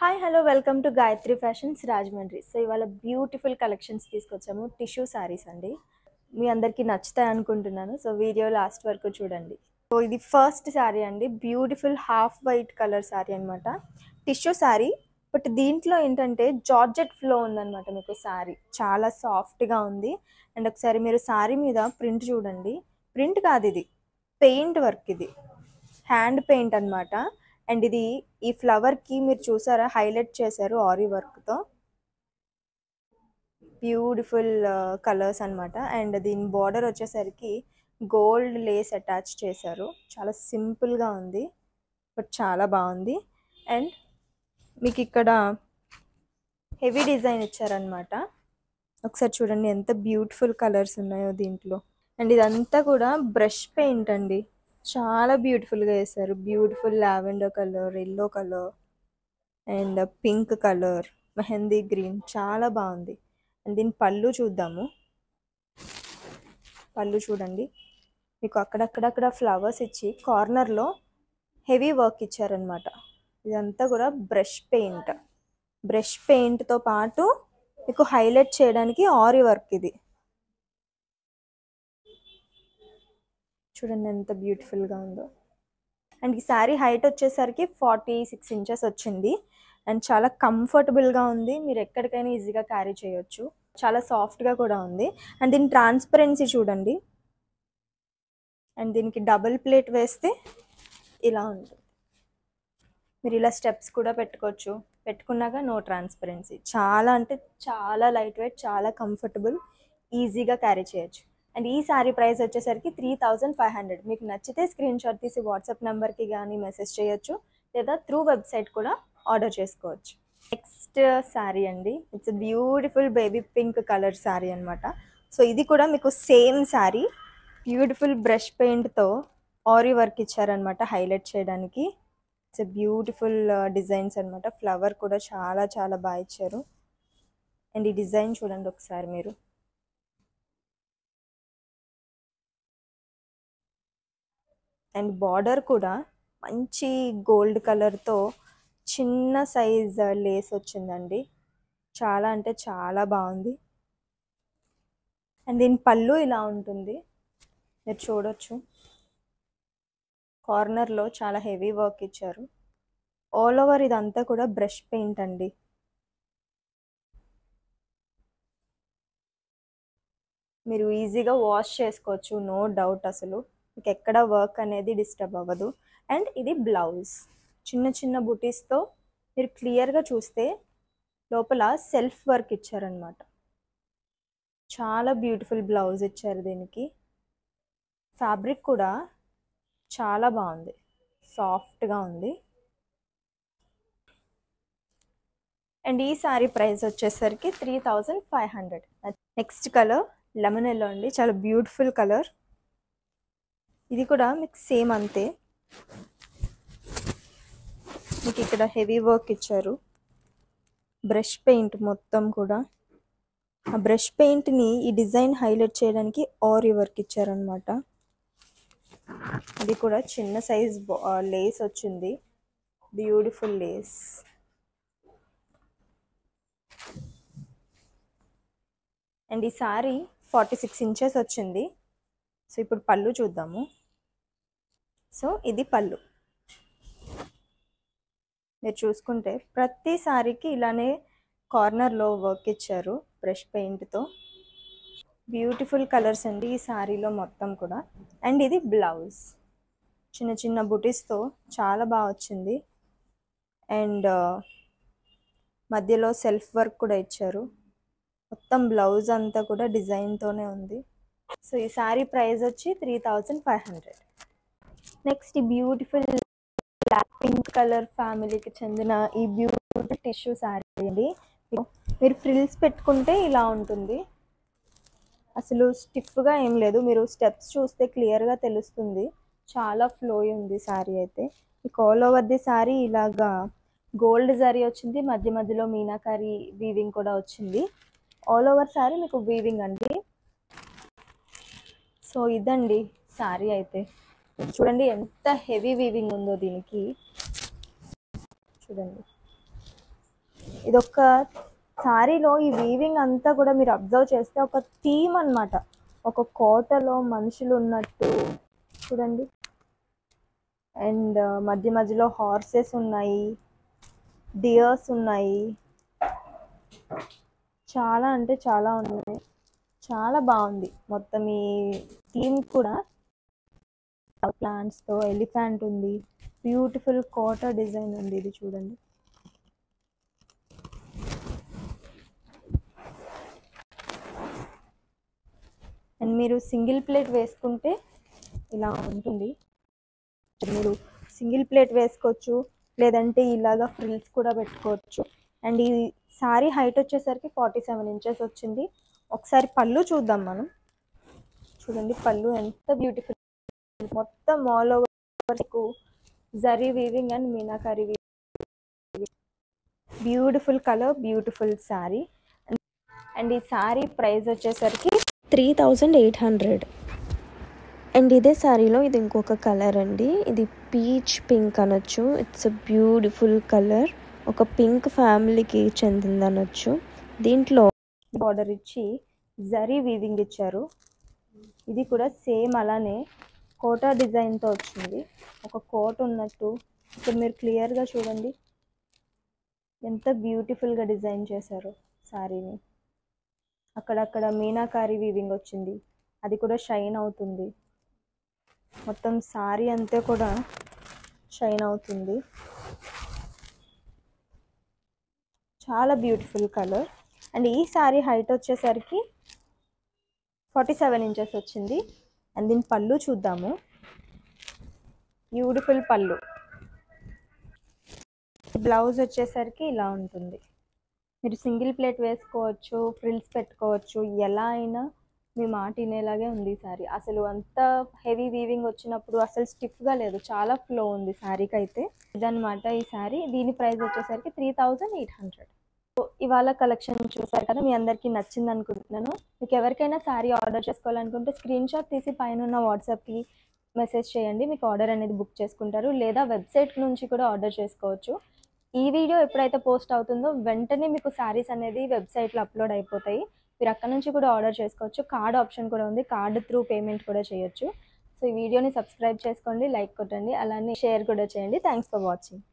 Hi hello welcome to Gayatri fashions Rajahmundry. So ఇవాళ beautiful collections తీసుకొచ్చాము. Tissue saris అండి. మీ అందరికీ నచ్చుతాయి అనుకుంటున్నాను. సో వీడియో లాస్ట్ వరకు చూడండి. సో ఇది ఫస్ట్ శారీ అండి. Beautiful half white colour sari అనమాట. టిష్యూ శారీ, బట్ దీంట్లో ఏంటంటే జార్జెట్ ఫ్లో ఉందన్నమాట. మీకు శారీ చాలా సాఫ్ట్గా ఉంది. అండ్ ఒకసారి మీరు శారీ మీద ప్రింట్ చూడండి. ప్రింట్ కాదు, ఇది పెయింట్ వర్క్, ఇది హ్యాండ్ పెయింట్ అనమాట. అండ్ ఇది ఈ ఫ్లవర్ కి మీరు చూసారా, హైలైట్ చేశారు ఆరీ వర్క్ తో. బ్యూటిఫుల్ కలర్స్ అన్నమాట. అండ్ దీని బార్డర్ వచ్చేసరికి గోల్డ్ లేస్ అటాచ్ చేశారు. చాలా సింపుల్ గా ఉంది, బట్ చాలా బాగుంది. అండ్ మీకు ఇక్కడ హెవీ డిజైన్ ఇచ్చారనమాట. ఒకసారి చూడండి ఎంత బ్యూటిఫుల్ కలర్స్ ఉన్నాయో దీంట్లో. అండ్ ఇదంతా కూడా బ్రష్ పెయింట్ అండి. చాలా బ్యూటిఫుల్గా వేశారు. Beautiful lavender colour, yellow colour and pink colour, mehndi green, చాలా బాగుంది. అండ్ దీని పళ్ళు చూద్దాము. పళ్ళు చూడండి, మీకు అక్కడక్కడక్కడ ఫ్లవర్స్ ఇచ్చి కార్నర్లో హెవీ వర్క్ ఇచ్చారనమాట. ఇదంతా కూడా బ్రష్ పెయింట్. బ్రష్ పెయింట్తో పాటు మీకు హైలైట్ చేయడానికి ఆరీ వర్క్. ఇది చూడండి ఎంత బ్యూటిఫుల్గా ఉందో. అండ్ ఈ శారీ హైట్ వచ్చేసరికి 46 ఇంచెస్ వచ్చింది. అండ్ చాలా కంఫర్టబుల్గా ఉంది. మీరు ఎక్కడికైనా ఈజీగా క్యారీ చేయొచ్చు. చాలా సాఫ్ట్గా కూడా ఉంది. అండ్ దీని ట్రాన్స్పరెన్సీ చూడండి. అండ్ దీనికి డబుల్ ప్లేట్ వేస్తే ఇలా ఉంటుంది. మీరు ఇలా స్టెప్స్ కూడా పెట్టుకోవచ్చు. పెట్టుకున్నాక నో ట్రాన్స్పరెన్సీ. చాలా అంటే చాలా లైట్ వెయిట్, చాలా కంఫర్టబుల్, ఈజీగా క్యారీ చేయొచ్చు. అండ్ ఈ శారీ ప్రైస్ వచ్చేసరికి 3500. మీకు నచ్చితే స్క్రీన్ షాట్ తీసి వాట్సాప్ నెంబర్కి కానీ మెసేజ్ చేయొచ్చు, లేదా త్రూ వెబ్సైట్ కూడా ఆర్డర్ చేసుకోవచ్చు. నెక్స్ట్ శారీ అండి. It's beautiful baby pink colour sari అనమాట. సో ఇది కూడా మీకు సేమ్ శారీ. బ్యూటిఫుల్ బ్రష్ పెయింట్తో ఆరీ వర్క్ ఇచ్చారనమాట హైలైట్ చేయడానికి. ఇట్స్ బ్యూటిఫుల్ డిజైన్స్ అనమాట. ఫ్లవర్ కూడా చాలా చాలా బాగా ఇచ్చారు. అండ్ ఈ డిజైన్ చూడండి ఒకసారి మీరు. అండ్ బార్డర్ కూడా మంచి గోల్డ్ కలర్తో చిన్న సైజ్ లేస్ వచ్చిందండి. చాలా అంటే చాలా బాగుంది. అండ్ దీని పళ్ళు ఇలా ఉంటుంది, మీరు చూడొచ్చు. కార్నర్లో చాలా హెవీ వర్క్ ఇచ్చారు. ఆల్ ఓవర్ ఇదంతా కూడా బ్రష్ పెయింట్ అండి. మీరు ఈజీగా వాష్ చేసుకోవచ్చు, నో డౌట్. అసలు మీకు ఎక్కడ వర్క్ అనేది డిస్టర్బ్ అవ్వదు. అండ్ ఇది బ్లౌజ్ చిన్న చిన్న బుటీస్తో మీరు క్లియర్గా చూస్తే లోపల సెల్ఫ్ వర్క్ ఇచ్చారనమాట. చాలా బ్యూటిఫుల్ బ్లౌజ్ ఇచ్చారు దీనికి. ఫ్యాబ్రిక్ కూడా చాలా బాగుంది, సాఫ్ట్గా ఉంది. అండ్ ఈ శారీ ప్రైస్ వచ్చేసరికి 3500. నెక్స్ట్ కలర్ లెమన్ ఎల్లో అండి. చాలా బ్యూటిఫుల్ కలర్. ఇది కూడా మీకు సేమ్ అంతే. మీకు ఇక్కడ హెవీ వర్క్ ఇచ్చారు. బ్రష్ పెయింట్ మొత్తం కూడా. ఆ బ్రష్ పెయింట్ని ఈ డిజైన్ హైలైట్ చేయడానికి ఆరీ వర్క్ ఇచ్చారనమాట. ఇది కూడా చిన్న సైజ్ లేస్ వచ్చింది. Beautiful Lay's. అండ్ ఈ శారీ 46 ఇంచెస్ వచ్చింది. సో ఇప్పుడు పళ్ళు చూద్దాము. సో ఇది పళ్ళు. మీరు చూసుకుంటే ప్రతి శారీకి ఇలానే కార్నర్లో వర్క్ ఇచ్చారు బ్రష్ పెయింట్తో. బ్యూటిఫుల్ కలర్స్ అండి ఈ శారీలో మొత్తం కూడా. అండ్ ఇది బ్లౌజ్ చిన్న చిన్న బుటీస్తో చాలా బాగా వచ్చింది. అండ్ మధ్యలో సెల్ఫ్ వర్క్ కూడా ఇచ్చారు. మొత్తం బ్లౌజ్ అంతా కూడా డిజైన్తోనే ఉంది. సో ఈ శారీ ప్రైస్ వచ్చి 3500. నెక్స్ట్ ఈ బ్యూటిఫుల్ బ్లాక్ పింక్ కలర్ ఫ్యామిలీకి చెందిన ఈ బ్యూటిఫుల్ టిష్యూ శారీ అండి. మీరు ఫ్రిల్స్ పెట్టుకుంటే ఇలా ఉంటుంది. అసలు స్టిఫ్గా ఏం లేదు. మీరు స్టెప్స్ చూస్తే క్లియర్గా తెలుస్తుంది. చాలా ఫ్లోయి ఉంది శారీ అయితే. మీకు ఆల్ ఓవర్ ది శారీ ఇలాగా గోల్డ్ జరీ వచ్చింది. మధ్య మధ్యలో మీనాకారి వీవింగ్ కూడా వచ్చింది. ఆల్ ఓవర్ శారీ మీకు వీవింగ్ అండి. సో ఇదండి శారీ అయితే. చూడండి ఎంత హెవీ వీవింగ్ ఉందో దీనికి. చూడండి ఇదొక శారీలో ఈ వీవింగ్ అంతా కూడా మీరు అబ్జర్వ్ చేస్తే ఒక థీమ్ అన్నమాట. ఒక కోటలో మనుషులు ఉన్నట్టు చూడండి. అండ్ మధ్య మధ్యలో హార్సెస్ ఉన్నాయి, డియర్స్ ఉన్నాయి, చాలా అంటే చాలా ఉన్నాయి. చాలా బాగుంది మొత్తం ఈ థీమ్ కూడా. ప్లాంట్స్తో ఎలిఫెంట్ ఉంది, బ్యూటిఫుల్ కోట డిజైన్ ఉంది. ఇది చూడండి. అండ్ మీరు సింగిల్ ప్లేట్ వేసుకుంటే ఇలా ఉంటుంది. మీరు సింగిల్ ప్లేట్ వేసుకోవచ్చు, లేదంటే ఇలాగా ఫ్రిల్స్ కూడా పెట్టుకోవచ్చు. అండ్ ఈ శారీ హైట్ వచ్చేసరికి 47 ఇంచెస్ వచ్చింది. ఒకసారి పళ్ళు చూద్దాం మనం. చూడండి పళ్ళు ఎంత బ్యూటిఫుల్. మొత్తం all over zari weaving and meenakari weaving. Beautiful colour, beautiful sari. And ఈ శారీ ప్రైస్ వచ్చేసరికి 3800. అండ్ ఇదే శారీలో ఇది ఇంకొక కలర్ అండి. ఇది పీచ్ పింక్ అనొచ్చు. It's a beautiful colour. ఒక పింక్ ఫ్యామిలీకి చెందింది అనొచ్చు. దీంట్లో బార్డర్ ఇచ్చి జరీ వీవింగ్ ఇచ్చారు. ఇది కూడా సేమ్ అలానే కోటా డిజైన్తో వచ్చింది. ఒక కోట ఉన్నట్టు ఇక్కడ మీరు క్లియర్గా చూడండి ఎంత బ్యూటిఫుల్గా డిజైన్ చేశారు శారీని. అక్కడక్కడ మీనాకారి వీవింగ్ వచ్చింది, అది కూడా షైన్ అవుతుంది. మొత్తం శారీ అంతా కూడా షైన్ అవుతుంది. చాలా బ్యూటిఫుల్ కలర్. అండ్ ఈ శారీ హైట్ వచ్చేసరికి 47 ఇంచెస్ వచ్చింది. అండ్ దీని పళ్ళు చూద్దాము. బ్యూటిఫుల్ పళ్ళు. బ్లౌజ్ వచ్చేసరికి ఇలా ఉంటుంది. మీరు సింగిల్ ప్లేట్ వేసుకోవచ్చు, ఫ్రిల్స్ పెట్టుకోవచ్చు, ఎలా అయినా మీ మాట వినేలాగే ఉంది ఈ శారీ. అసలు అంత హెవీ వీవింగ్ వచ్చినప్పుడు అసలు స్టిఫ్గా లేదు, చాలా ఫ్లో ఉంది శారీకి అయితే. ఇదన్నమాట ఈ శారీ. దీని ప్రైస్ వచ్చేసరికి 3800. ఇవాళ కలెక్షన్ చూసారు కదా, మీ అందరికీ నచ్చింది అనుకుంటున్నాను. మీకు ఎవరికైనా శారీ ఆర్డర్ చేసుకోవాలనుకుంటే స్క్రీన్ షాట్ తీసి పైన ఉన్న వాట్సాప్కి మెసేజ్ చేయండి, మీకు ఆర్డర్ అనేది బుక్ చేసుకుంటారు. లేదా వెబ్సైట్ నుంచి కూడా ఆర్డర్ చేసుకోవచ్చు. ఈ వీడియో ఎప్పుడైతే పోస్ట్ అవుతుందో వెంటనే మీకు శారీస్ అనేది వెబ్సైట్లో అప్లోడ్ అయిపోతాయి. మీరు అక్కడ నుంచి కూడా ఆర్డర్ చేసుకోవచ్చు. కార్డ్ ఆప్షన్ కూడా ఉంది, కార్డ్ త్రూ పేమెంట్ కూడా చేయొచ్చు. సో ఈ వీడియోని సబ్స్క్రైబ్ చేసుకోండి, లైక్ కొట్టండి, అలానే షేర్ కూడా చేయండి. Thanks for watching.